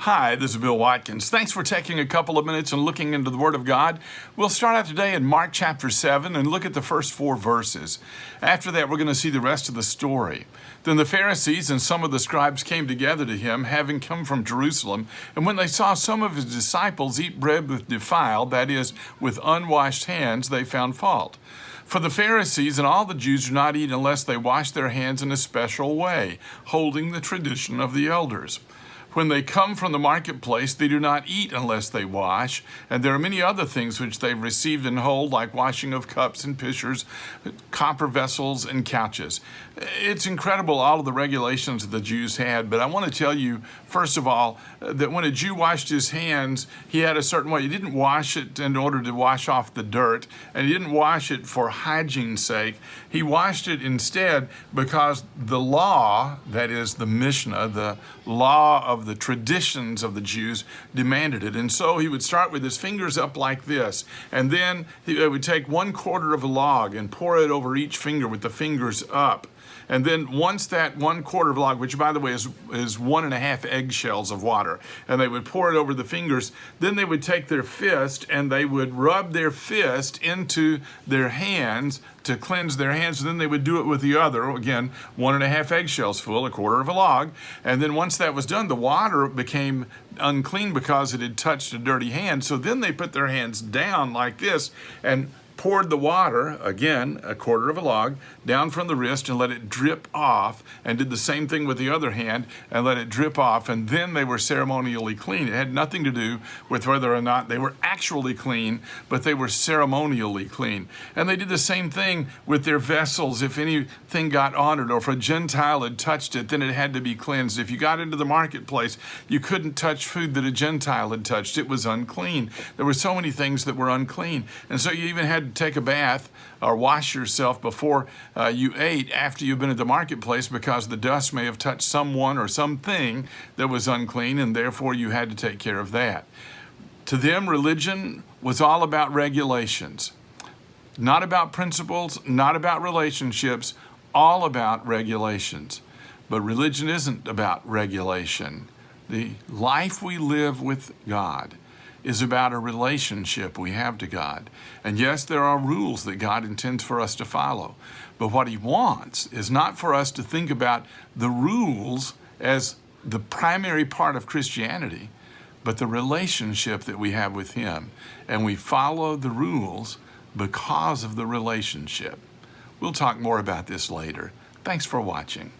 Hi, this is Bill Watkins. Thanks for taking a couple of minutes and looking into the Word of God. We'll start out today in Mark chapter 7 and look at the first 4 verses. After that, we're going to see the rest of the story. Then the Pharisees and some of the scribes came together to him, having come from Jerusalem. And when they saw some of his disciples eat bread with defiled, that is, with unwashed hands, they found fault. For the Pharisees and all the Jews do not eat unless they wash their hands in a special way, holding the tradition of the elders. When they come from the marketplace, they do not eat unless they wash, and there are many other things which they've received and hold, like washing of cups and pitchers, copper vessels, and couches. It's incredible all of the regulations that the Jews had, but I want to tell you, first of all, that when a Jew washed his hands, he had a certain way. He didn't wash it in order to wash off the dirt, and he didn't wash it for hygiene's sake. He washed it instead because the law, that is the Mishnah, the law of the traditions of the Jews, demanded it. And so he would start with his fingers up like this, and then he would take 1/4 of a log and pour it over each finger with the fingers up. And then once that 1/4 of a log, which by the way is 1.5 eggshells of water, and they would pour it over the fingers, then they would take their fist and they would rub their fist into their hands to cleanse their hands. And then they would do it with the other, again, 1.5 eggshells full, 1/4 of a log. And then once that was done, the water became unclean because it had touched a dirty hand. So then they put their hands down like this and poured the water, again, 1/4 of a log, down from the wrist and let it drip off, and did the same thing with the other hand and let it drip off, and then they were ceremonially clean. It had nothing to do with whether or not they were actually clean, but they were ceremonially clean. And they did the same thing with their vessels. If anything got on it, or if a Gentile had touched it, then it had to be cleansed. If you got into the marketplace, you couldn't touch food that a Gentile had touched. It was unclean. There were so many things that were unclean. And so you even had to take a bath or wash yourself before you ate after you've been at the marketplace, because the dust may have touched someone or something that was unclean, and therefore you had to take care of that. To them, religion was all about regulations, not about principles, not about relationships, all about regulations. But religion isn't about regulation. The life we live with God is about a relationship we have to God. And yes, there are rules that God intends for us to follow. But what he wants is not for us to think about the rules as the primary part of Christianity, but the relationship that we have with him. And we follow the rules because of the relationship. We'll talk more about this later. Thanks for watching.